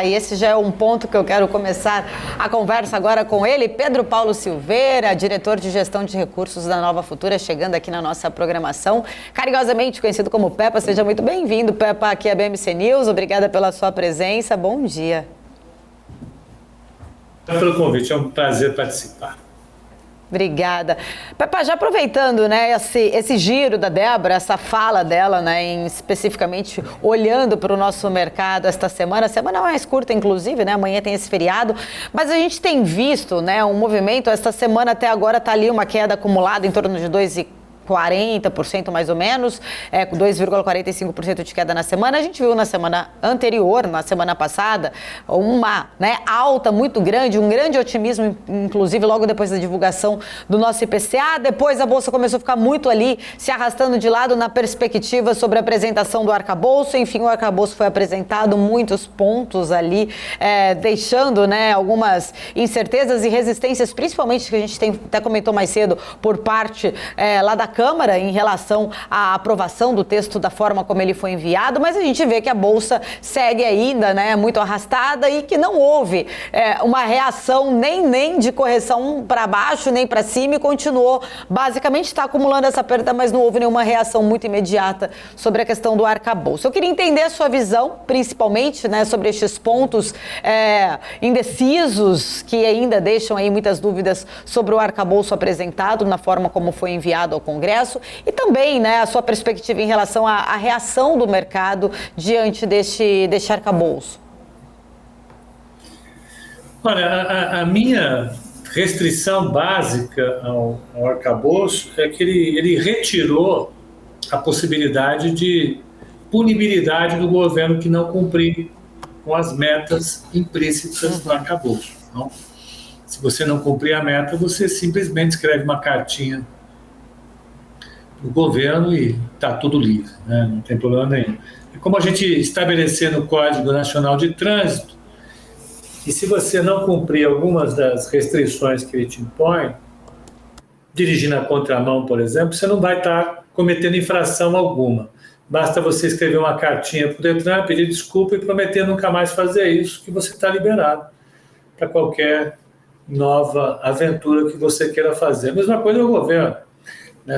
E esse já é um ponto que eu quero começar a conversa agora com ele, Pedro Paulo Silveira, diretor de gestão de recursos da Nova Futura, chegando aqui na nossa programação, carinhosamente conhecido como Pepa. Seja muito bem-vindo, Pepa, aqui à BMC News. Obrigada pela sua presença. Bom dia. Pelo convite, é um prazer participar. Obrigada. Pepa, já aproveitando, né, esse giro da Débora, essa fala dela, né, especificamente olhando para o nosso mercado esta semana, semana mais curta, inclusive, né, amanhã tem esse feriado, mas a gente tem visto, né, um movimento, esta semana até agora está ali uma queda acumulada em torno de 2,40% mais ou menos, com 2,45% de queda na semana. A gente viu na semana anterior, na semana passada, uma alta muito grande, um grande otimismo, inclusive logo depois da divulgação do nosso IPCA. Depois a Bolsa começou a ficar muito ali, se arrastando de lado na perspectiva sobre a apresentação do arcabouço. Enfim, o arcabouço foi apresentado, muitos pontos ali, deixando, né, algumas incertezas e resistências, principalmente que a gente até comentou mais cedo, por parte lá da Câmara em relação à aprovação do texto da forma como ele foi enviado, mas a gente vê que a Bolsa segue ainda, né, muito arrastada e que não houve uma reação nem de correção para baixo, nem para cima, e continuou, basicamente está acumulando essa perda, mas não houve nenhuma reação muito imediata sobre a questão do arcabouço. Eu queria entender a sua visão, principalmente, né, sobre estes pontos indecisos que ainda deixam aí muitas dúvidas sobre o arcabouço apresentado na forma como foi enviado ao Congresso, e também, né, a sua perspectiva em relação à reação do mercado diante deste arcabouço. Olha, a minha restrição básica ao arcabouço é que ele retirou a possibilidade de punibilidade do governo que não cumprir com as metas implícitas no arcabouço. Então, se você não cumprir a meta, você simplesmente escreve uma cartinha do governo e está tudo livre, né? Não tem problema nenhum. E como a gente estabelecer no Código Nacional de Trânsito, e se você não cumprir algumas das restrições que ele te impõe, dirigir na contramão, por exemplo, você não vai estar cometendo infração alguma. Basta você escrever uma cartinha para o Detran, pedir desculpa e prometer nunca mais fazer isso, que você está liberado para qualquer nova aventura que você queira fazer. A mesma coisa é o governo.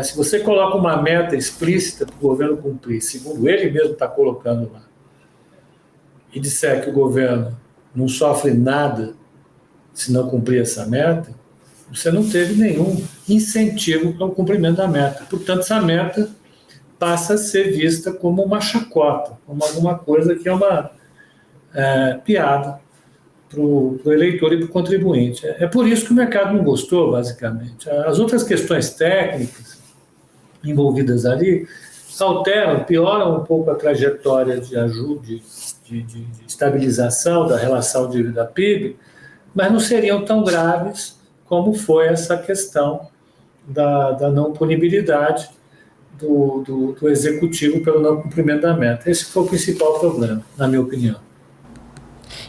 Se você coloca uma meta explícita para o governo cumprir, segundo ele mesmo está colocando lá, e disser que o governo não sofre nada se não cumprir essa meta, você não teve nenhum incentivo para o cumprimento da meta. Portanto, essa meta passa a ser vista como uma chacota, como alguma coisa que é uma piada para o eleitor e para o contribuinte. É por isso que o mercado não gostou, basicamente. As outras questões técnicas envolvidas ali alteram, pioram um pouco a trajetória de ajuda, de estabilização da relação dívida-PIB, mas não seriam tão graves como foi essa questão da não punibilidade do executivo pelo não cumprimento da meta. Esse foi o principal problema, na minha opinião.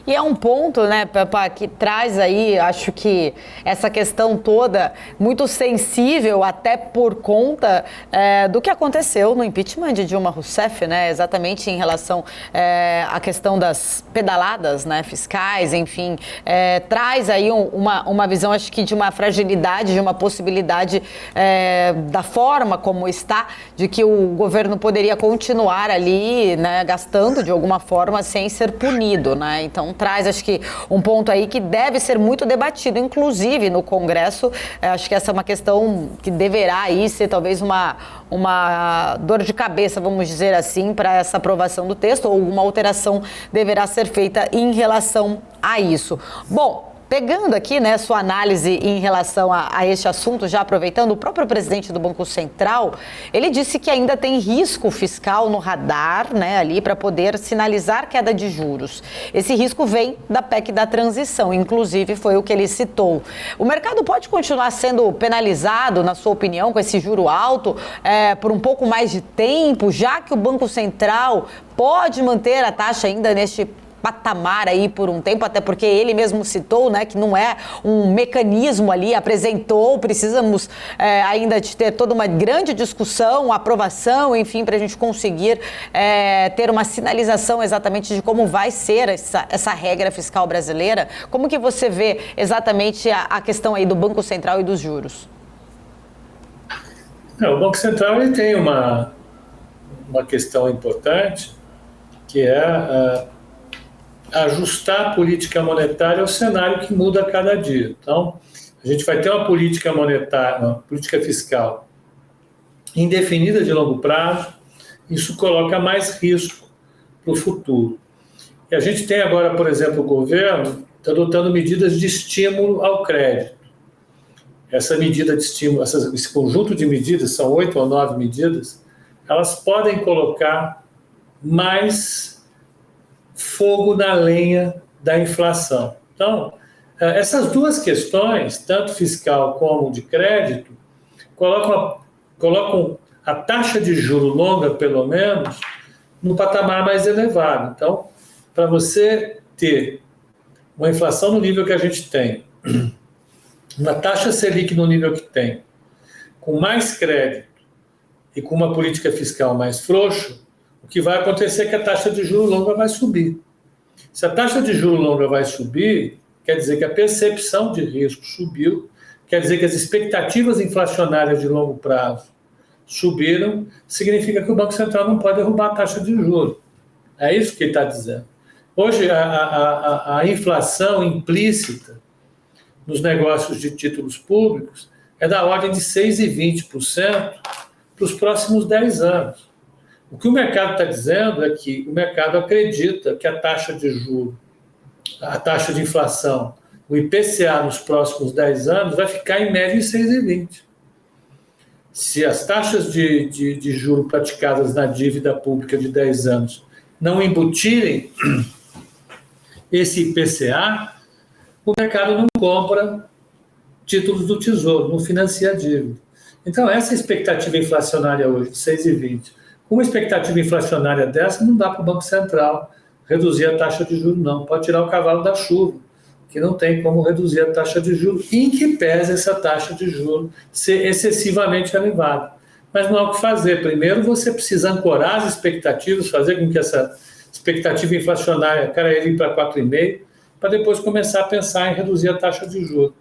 E é um ponto, né, Pepa, que traz aí, acho que essa questão toda muito sensível, até por conta do que aconteceu no impeachment de Dilma Rousseff, né, exatamente em relação à questão das pedaladas, né, fiscais, enfim, traz aí uma visão, acho que de uma fragilidade, de uma possibilidade da forma como está, de que o governo poderia continuar ali, né, gastando de alguma forma sem ser punido, né. Então traz, acho que, um ponto aí que deve ser muito debatido, inclusive no Congresso. Acho que essa é uma questão que deverá aí ser talvez uma dor de cabeça, vamos dizer assim, para essa aprovação do texto, ou alguma alteração deverá ser feita em relação a isso. Bom, pegando aqui, né, sua análise em relação a este assunto, já aproveitando, o próprio presidente do Banco Central, ele disse que ainda tem risco fiscal no radar, né, ali para poder sinalizar queda de juros. Esse risco vem da PEC da transição, inclusive foi o que ele citou. O mercado pode continuar sendo penalizado, na sua opinião, com esse juro alto por um pouco mais de tempo, já que o Banco Central pode manter a taxa ainda neste patamar aí por um tempo, até porque ele mesmo citou, né, que não é um mecanismo ali, apresentou, precisamos ainda de ter toda uma grande discussão, aprovação, enfim, para a gente conseguir ter uma sinalização exatamente de como vai ser essa regra fiscal brasileira. Como que você vê exatamente a questão aí do Banco Central e dos juros? O Banco Central ele tem uma questão importante, que é ajustar a política monetária ao cenário que muda a cada dia. Então, a gente vai ter uma política monetária, uma política fiscal indefinida de longo prazo, isso coloca mais risco para o futuro. E a gente tem agora, por exemplo, o governo está adotando medidas de estímulo ao crédito. Essa medida de estímulo, esse conjunto de medidas, são 8 ou 9 medidas, elas podem colocar mais fogo na lenha da inflação. Então, essas duas questões, tanto fiscal como de crédito, colocam a taxa de juros longa, pelo menos, num patamar mais elevado. Então, para você ter uma inflação no nível que a gente tem, uma taxa Selic no nível que tem, com mais crédito e com uma política fiscal mais frouxa, o que vai acontecer é que a taxa de juros longa vai subir. Se a taxa de juros longa vai subir, quer dizer que a percepção de risco subiu, quer dizer que as expectativas inflacionárias de longo prazo subiram, significa que o Banco Central não pode derrubar a taxa de juros. É isso que ele está dizendo. Hoje, a inflação implícita nos negócios de títulos públicos é da ordem de 6,20% para os próximos 10 anos. O que o mercado está dizendo é que o mercado acredita que a taxa de juros, a taxa de inflação, o IPCA nos próximos 10 anos vai ficar em média em 6,20%. Se as taxas de juros praticadas na dívida pública de 10 anos não embutirem esse IPCA, o mercado não compra títulos do Tesouro, não financia a dívida. Então, essa expectativa inflacionária hoje, de 6,20%, com uma expectativa inflacionária dessa, não dá para o Banco Central reduzir a taxa de juros, não. Pode tirar o cavalo da chuva, que não tem como reduzir a taxa de juros, em que pese essa taxa de juros ser excessivamente elevada. Mas não há o que fazer. Primeiro, você precisa ancorar as expectativas, fazer com que essa expectativa inflacionária caia para 4,5%, para depois começar a pensar em reduzir a taxa de juros.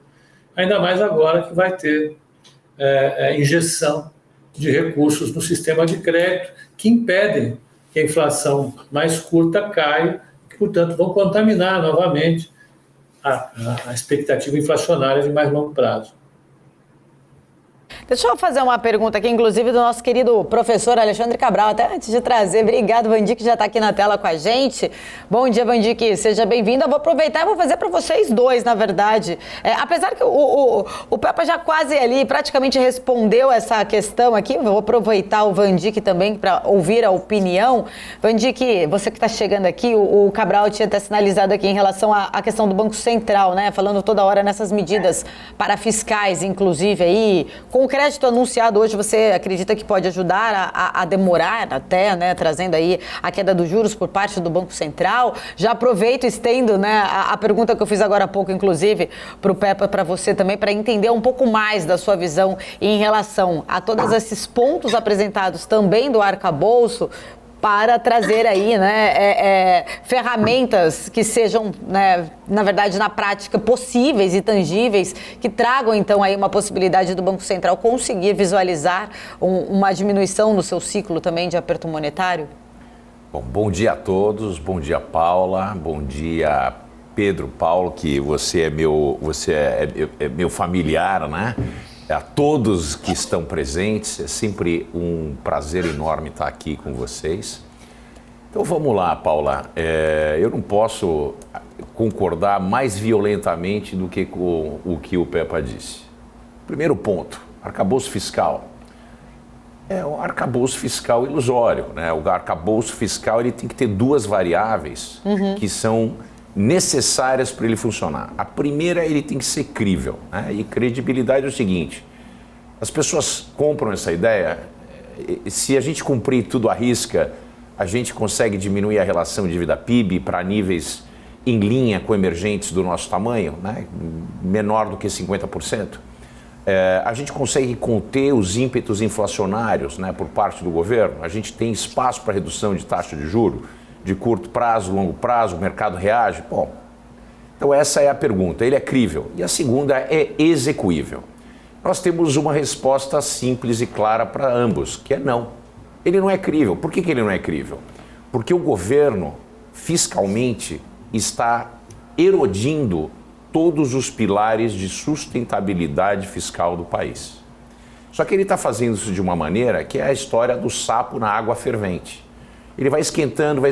Ainda mais agora que vai ter injeção de recursos no sistema de crédito que impedem que a inflação mais curta caia, que, portanto, vão contaminar novamente a expectativa inflacionária de mais longo prazo. Deixa eu fazer uma pergunta aqui, inclusive, do nosso querido professor Alexandre Cabral, até antes de trazer. Obrigado, Vandic, que já está aqui na tela com a gente. Bom dia, Vandic, seja bem-vindo. Eu vou aproveitar e vou fazer para vocês dois, na verdade. Apesar que o Pepa já quase ali praticamente respondeu essa questão aqui, eu vou aproveitar o Vandic também para ouvir a opinião. Vandic, você que está chegando aqui, o Cabral tinha até sinalizado aqui em relação à questão do Banco Central, né? Falando toda hora nessas medidas parafiscais, inclusive, aí, com o crédito anunciado hoje, você acredita que pode ajudar a demorar até, né, trazendo aí a queda dos juros por parte do Banco Central? Já aproveito e estendo, né, a pergunta que eu fiz agora há pouco, inclusive, para o Pepa, para você também, para entender um pouco mais da sua visão em relação a todos esses pontos apresentados também do arcabouço, para trazer aí, né, ferramentas que sejam, né, na verdade, na prática, possíveis e tangíveis, que tragam, então, aí uma possibilidade do Banco Central conseguir visualizar uma diminuição no seu ciclo também de aperto monetário? Bom dia a todos, bom dia, Paula, bom dia, Pedro, Paulo, que você é meu familiar, né? A todos que estão presentes, é sempre um prazer enorme estar aqui com vocês. Então vamos lá, Paula. Eu não posso concordar mais violentamente do que com o que o Pepa disse. Primeiro ponto, arcabouço fiscal. É um arcabouço fiscal ilusório, né? O arcabouço fiscal ele tem que ter duas variáveis que são necessárias para ele funcionar. A primeira, ele tem que ser crível, né? E credibilidade é o seguinte: as pessoas compram essa ideia, se a gente cumprir tudo à risca, a gente consegue diminuir a relação dívida-PIB para níveis em linha com emergentes do nosso tamanho, né? Menor do que 50%. A gente consegue conter os ímpetos inflacionários, né, por parte do governo. A gente tem espaço para redução de taxa de juros, de curto prazo, longo prazo, o mercado reage. Bom, então essa é a pergunta. Ele é crível. E a segunda é execuível. Nós temos uma resposta simples e clara para ambos, que é não. Ele não é crível. Por que ele não é crível? Porque o governo, fiscalmente, está erodindo todos os pilares de sustentabilidade fiscal do país. Só que ele está fazendo isso de uma maneira que é a história do sapo na água fervente. Ele vai esquentando,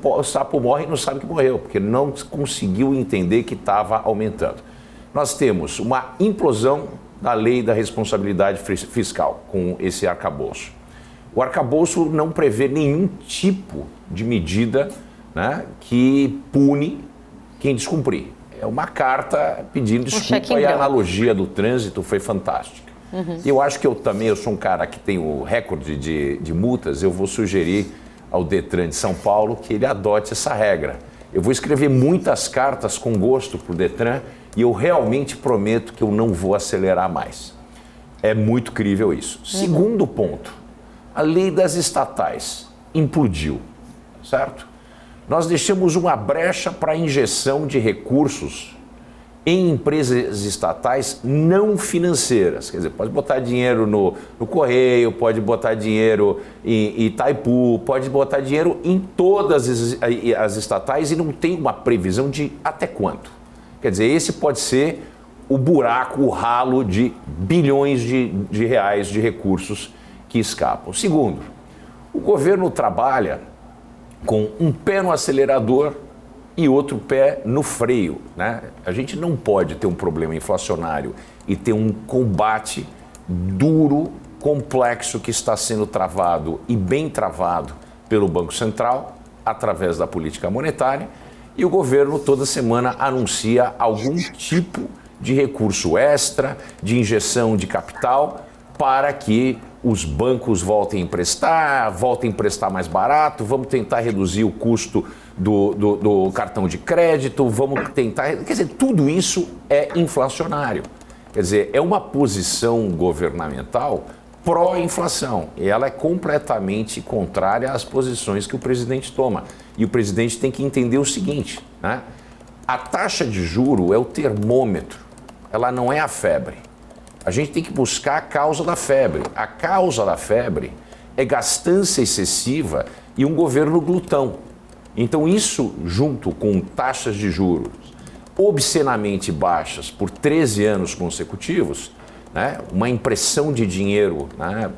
o sapo morre e não sabe que morreu, porque não conseguiu entender que estava aumentando. Nós temos uma implosão da lei da responsabilidade fiscal com esse arcabouço. O arcabouço não prevê nenhum tipo de medida, né, que pune quem descumprir. É uma carta pedindo desculpa e a analogia do trânsito foi fantástica. Eu acho que eu sou um cara que tem o recorde de multas, eu vou sugerir ao Detran de São Paulo que ele adote essa regra. Eu vou escrever muitas cartas com gosto para o Detran e eu realmente prometo que eu não vou acelerar mais. É muito crível isso. Segundo ponto, a lei das estatais implodiu, certo? Nós deixamos uma brecha para a injeção de recursos em empresas estatais não financeiras. Quer dizer, pode botar dinheiro no Correio, pode botar dinheiro em Itaipu, pode botar dinheiro em todas as estatais e não tem uma previsão de até quanto. Quer dizer, esse pode ser o buraco, o ralo de bilhões de reais de recursos que escapam. Segundo, o governo trabalha com um pé no acelerador e outro pé no freio, né? A gente não pode ter um problema inflacionário e ter um combate duro, complexo, que está sendo travado e bem travado pelo Banco Central, através da política monetária, e o governo toda semana anuncia algum tipo de recurso extra, de injeção de capital, para que os bancos voltem a emprestar mais barato, vamos tentar reduzir o custo do cartão de crédito, vamos tentar... Quer dizer, tudo isso é inflacionário. Quer dizer, é uma posição governamental pró-inflação. E ela é completamente contrária às posições que o presidente toma. E o presidente tem que entender o seguinte, né? A taxa de juro é o termômetro, ela não é a febre. A gente tem que buscar a causa da febre. A causa da febre é gastança excessiva e um governo glutão. Então isso, junto com taxas de juros obscenamente baixas por 13 anos consecutivos, né, uma impressão de dinheiro, né,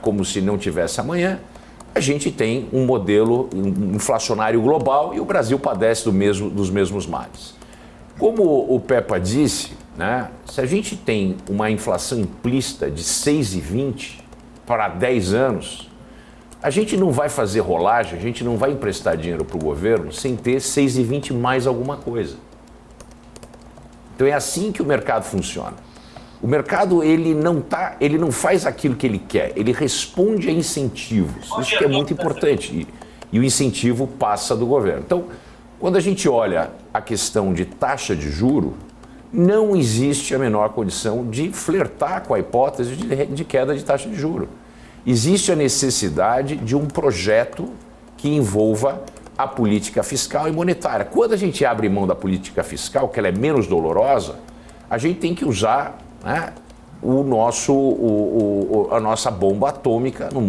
como se não tivesse amanhã, a gente tem um modelo inflacionário global e o Brasil padece dos mesmos males. Como o Pepa disse, né, se a gente tem uma inflação implícita de 6,20 para 10 anos, a gente não vai fazer rolagem, a gente não vai emprestar dinheiro para o governo sem ter 6,20 mais alguma coisa. Então é assim que o mercado funciona. O mercado ele não faz aquilo que ele quer, ele responde a incentivos. Isso que é muito importante. E o incentivo passa do governo. Então, quando a gente olha a questão de taxa de juro, não existe a menor condição de flertar com a hipótese de queda de taxa de juro. Existe a necessidade de um projeto que envolva a política fiscal e monetária. Quando a gente abre mão da política fiscal, que ela é menos dolorosa, a gente tem que usar, né, a nossa bomba atômica no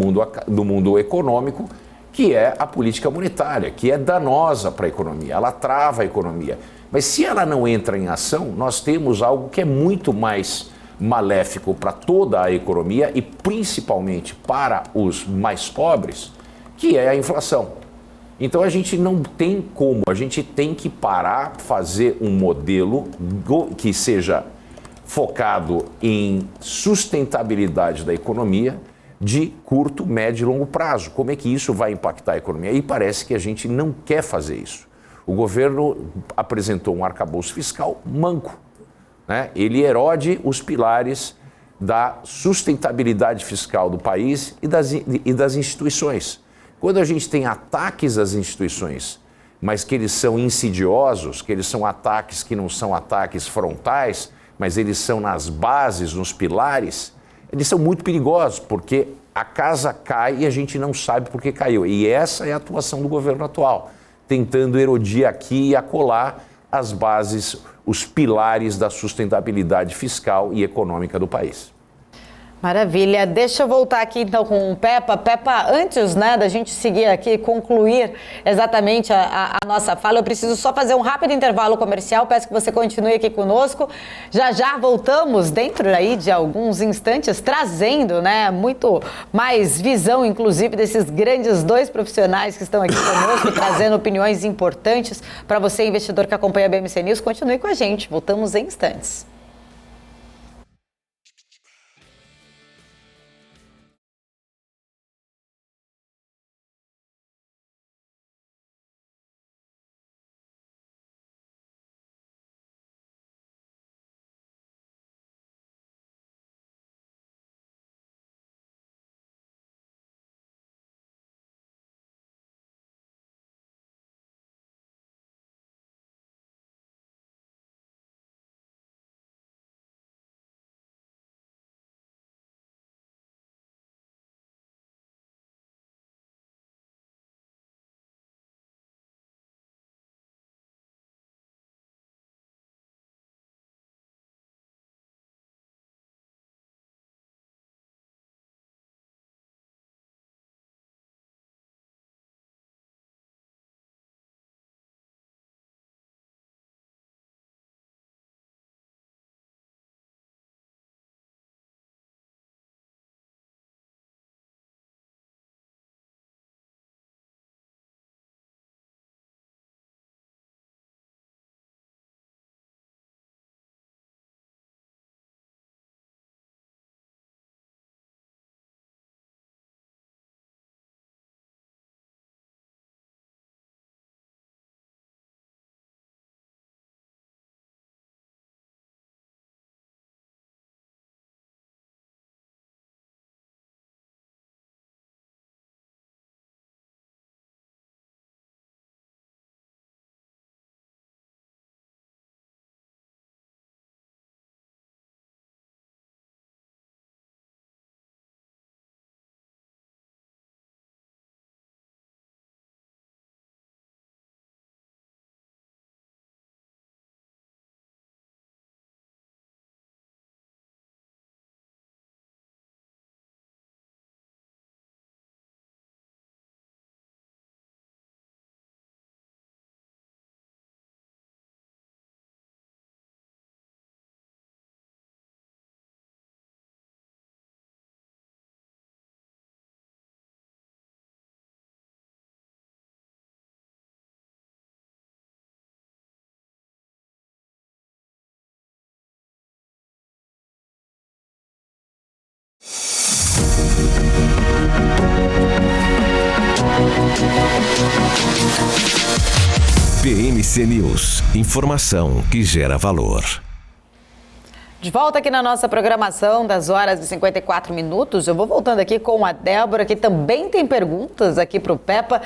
mundo econômico, que é a política monetária, que é danosa para a economia, ela trava a economia. Mas se ela não entra em ação, nós temos algo que é muito mais maléfico para toda a economia e principalmente para os mais pobres, que é a inflação. Então a gente não tem como, a gente tem que parar, fazer um modelo que seja focado em sustentabilidade da economia de curto, médio e longo prazo. Como é que isso vai impactar a economia? E parece que a gente não quer fazer isso. O governo apresentou um arcabouço fiscal manco, né? Ele erode os pilares da sustentabilidade fiscal do país e das instituições. Quando a gente tem ataques às instituições, mas que eles são insidiosos, que eles são ataques que não são ataques frontais, mas eles são nas bases, nos pilares, eles são muito perigosos, porque a casa cai e a gente não sabe por que caiu. E essa é a atuação do governo atual, tentando erodir aqui e acolá as bases, os pilares da sustentabilidade fiscal e econômica do país. Maravilha. Deixa eu voltar aqui então com o Peppa. Peppa, antes, né, da gente seguir aqui, concluir exatamente a nossa fala, eu preciso só fazer um rápido intervalo comercial. Peço que você continue aqui conosco. Já voltamos dentro aí de alguns instantes, trazendo, né, muito mais visão, inclusive, desses grandes dois profissionais que estão aqui conosco, trazendo opiniões importantes para você, investidor que acompanha a BMC News. Continue com a gente. Voltamos em instantes. BMC News, informação que gera valor. De volta aqui na nossa programação das horas e 54 minutos, eu vou voltando aqui com a Débora, que também tem perguntas aqui para o Peppa,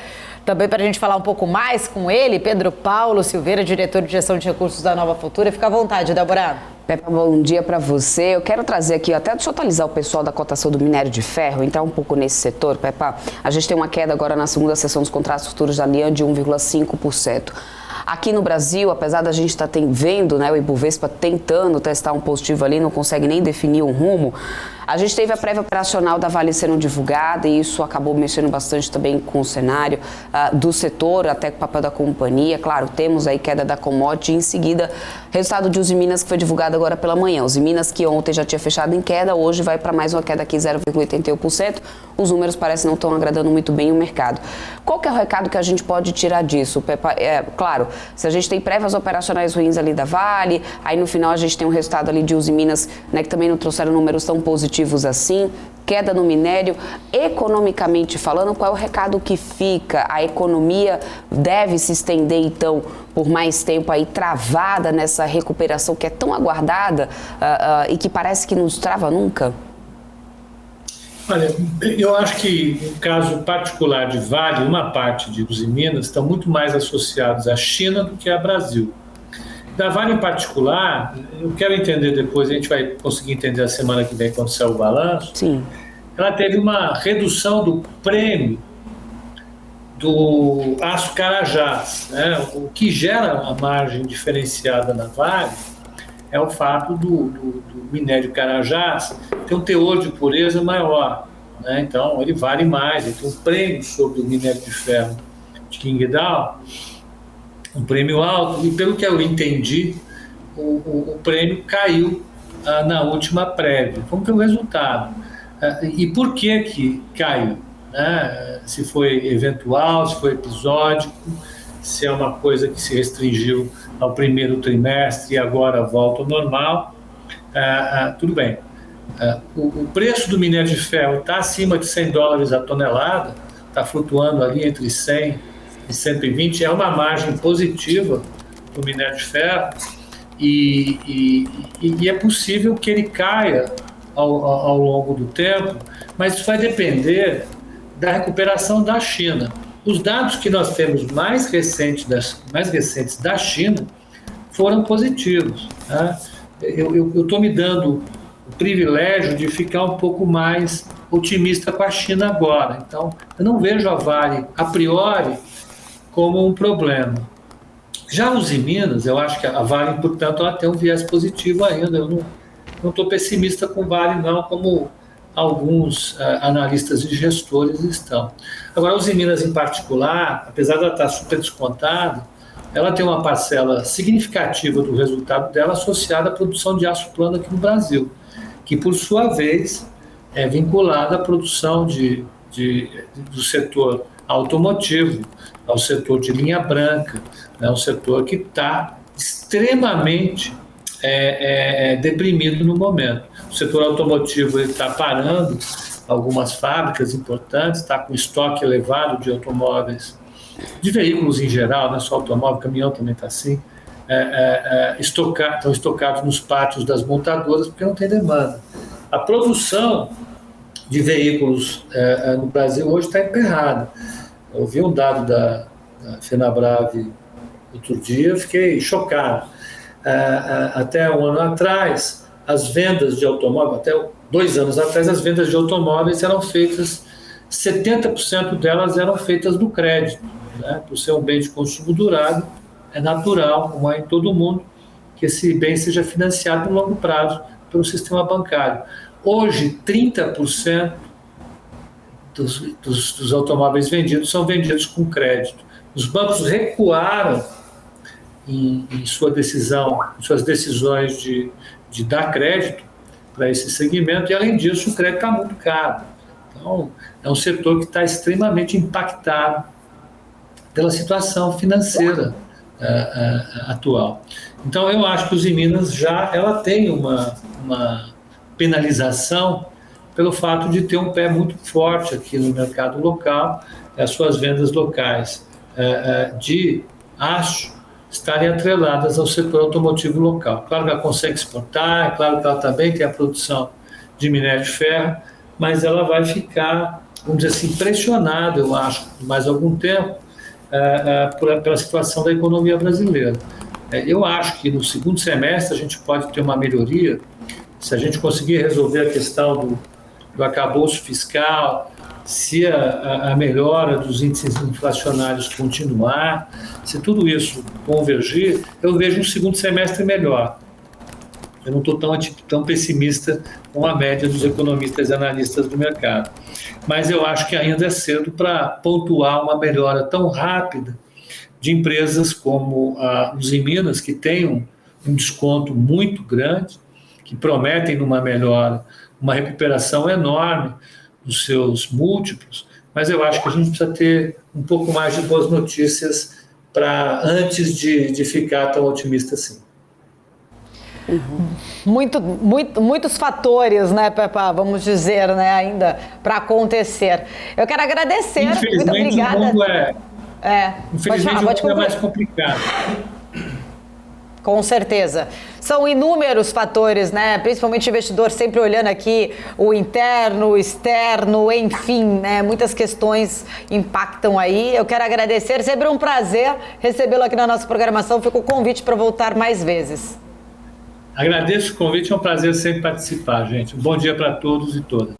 também para a gente falar um pouco mais com ele, Pedro Paulo Silveira, diretor de gestão de recursos da Nova Futura. Fica à vontade, Débora. Peppa, bom dia para você. Eu quero trazer aqui, até deixa eu atualizar o pessoal da cotação do minério de ferro, entrar um pouco nesse setor, Peppa. A gente tem uma queda agora na segunda sessão dos contratos futuros da Lian de 1,5%. Aqui no Brasil, apesar da gente estar vendo, né, o Ibovespa tentando testar um positivo ali, não consegue nem definir um rumo, a gente teve a prévia operacional da Vale sendo divulgada e isso acabou mexendo bastante também com o cenário do setor, até com o papel da companhia. Claro, temos aí queda da commodity e em seguida resultado de Usiminas que foi divulgado agora pela manhã. Usiminas que ontem já tinha fechado em queda, hoje vai para mais uma queda aqui 0,81%. Os números parecem não estão agradando muito bem o mercado. Qual que é o recado que a gente pode tirar disso, Peppa? Claro, se a gente tem prévias operacionais ruins ali da Vale, aí no final a gente tem um resultado ali de Usiminas, né, que também não trouxeram números tão positivos assim, queda no minério. Economicamente falando, qual é o recado que fica? A economia deve se estender, então, por mais tempo aí travada nessa recuperação que é tão aguardada e que parece que não trava nunca? Olha, eu acho que no caso particular de Vale, uma parte de Usiminas estão muito mais associados à China do que ao Brasil. Da Vale em particular, eu quero entender depois, a gente vai conseguir entender a semana que vem quando sair o balanço. Sim. Ela teve uma redução do prêmio do aço Carajás, né? O que gera uma margem diferenciada na Vale é o fato do minério Carajás ter um teor de pureza maior, né? Então ele vale mais, ele tem um prêmio sobre o minério de ferro de Qingdao, um prêmio alto, e pelo que eu entendi, o prêmio caiu na última prévia. Vamos ver o resultado. E por que caiu? Né? Se foi eventual, se foi episódico, se é uma coisa que se restringiu ao primeiro trimestre e agora volta ao normal, tudo bem. O preço do minério de ferro está acima de $100 a tonelada, está flutuando ali entre 100 e 120, é uma margem positiva do minério de ferro e é possível que ele caia ao longo do tempo, mas isso vai depender da recuperação da China. Os dados que nós temos mais recentes da China foram positivos. Tá? Eu estou me dando o privilégio de ficar um pouco mais otimista com a China agora. Então, eu não vejo a Vale, a priori, como um problema. Já os Usiminas, eu acho que a Vale, portanto, ela tem um viés positivo ainda. Eu não estou pessimista com Vale, não, como alguns analistas e gestores estão. Agora, os Usiminas em particular, apesar de ela estar super descontada, ela tem uma parcela significativa do resultado dela associada à produção de aço plano aqui no Brasil, que, por sua vez, é vinculada à produção do setor automotivo, ao setor de linha branca, né, um setor que está extremamente deprimido no momento. O setor automotivo está parando algumas fábricas importantes, está com estoque elevado de automóveis, de veículos em geral, não é só automóvel, caminhão também está assim, estão estocados nos pátios das montadoras porque não tem demanda. A produção de veículos no Brasil hoje está emperrada. Eu vi um dado da FenaBrave outro dia, fiquei chocado. Até um ano atrás, as vendas de automóveis, até 2 anos atrás, as vendas de automóveis eram feitas, 70% delas eram feitas no crédito, né? Por ser um bem de consumo durável, é natural, como é em todo mundo, que esse bem seja financiado no longo prazo pelo sistema bancário. Hoje, 30% dos automóveis vendidos são vendidos com crédito. Os bancos recuaram em suas decisões de dar crédito para esse segmento, e além disso o crédito está muito caro. Então, é um setor que está extremamente impactado pela situação financeira atual. Então, eu acho que os Usiminas ela tem uma penalização pelo fato de ter um pé muito forte aqui no mercado local, as suas vendas locais de aço estarem atreladas ao setor automotivo local. Claro que ela consegue exportar, é claro que ela também tem a produção de minério de ferro, mas ela vai ficar, vamos dizer assim, pressionada, eu acho, por mais algum tempo, pela situação da economia brasileira. Eu acho que no segundo semestre a gente pode ter uma melhoria, se a gente conseguir resolver a questão do arcabouço fiscal, se a melhora dos índices inflacionários continuar, se tudo isso convergir, eu vejo um segundo semestre melhor. Eu não estou tão pessimista com a média dos economistas e analistas do mercado. Mas eu acho que ainda é cedo para pontuar uma melhora tão rápida de empresas como a Usiminas, que tem um desconto muito grande, que prometem numa melhora, uma recuperação enorme dos seus múltiplos, mas eu acho que a gente precisa ter um pouco mais de boas notícias antes de ficar tão otimista assim. Muitos fatores, né, Pepa, vamos dizer, né, ainda para acontecer. Eu quero agradecer. Infelizmente, muito obrigada. O mundo infelizmente, pode o mundo é mais complicado. Com certeza. são inúmeros fatores, né? Principalmente o investidor sempre olhando aqui o interno, o externo, enfim, né? Muitas questões impactam aí. Eu quero agradecer, sempre um prazer recebê-lo aqui na nossa programação. Fica o convite para voltar mais vezes. Agradeço o convite, é um prazer sempre participar, gente. Um bom dia para todos e todas.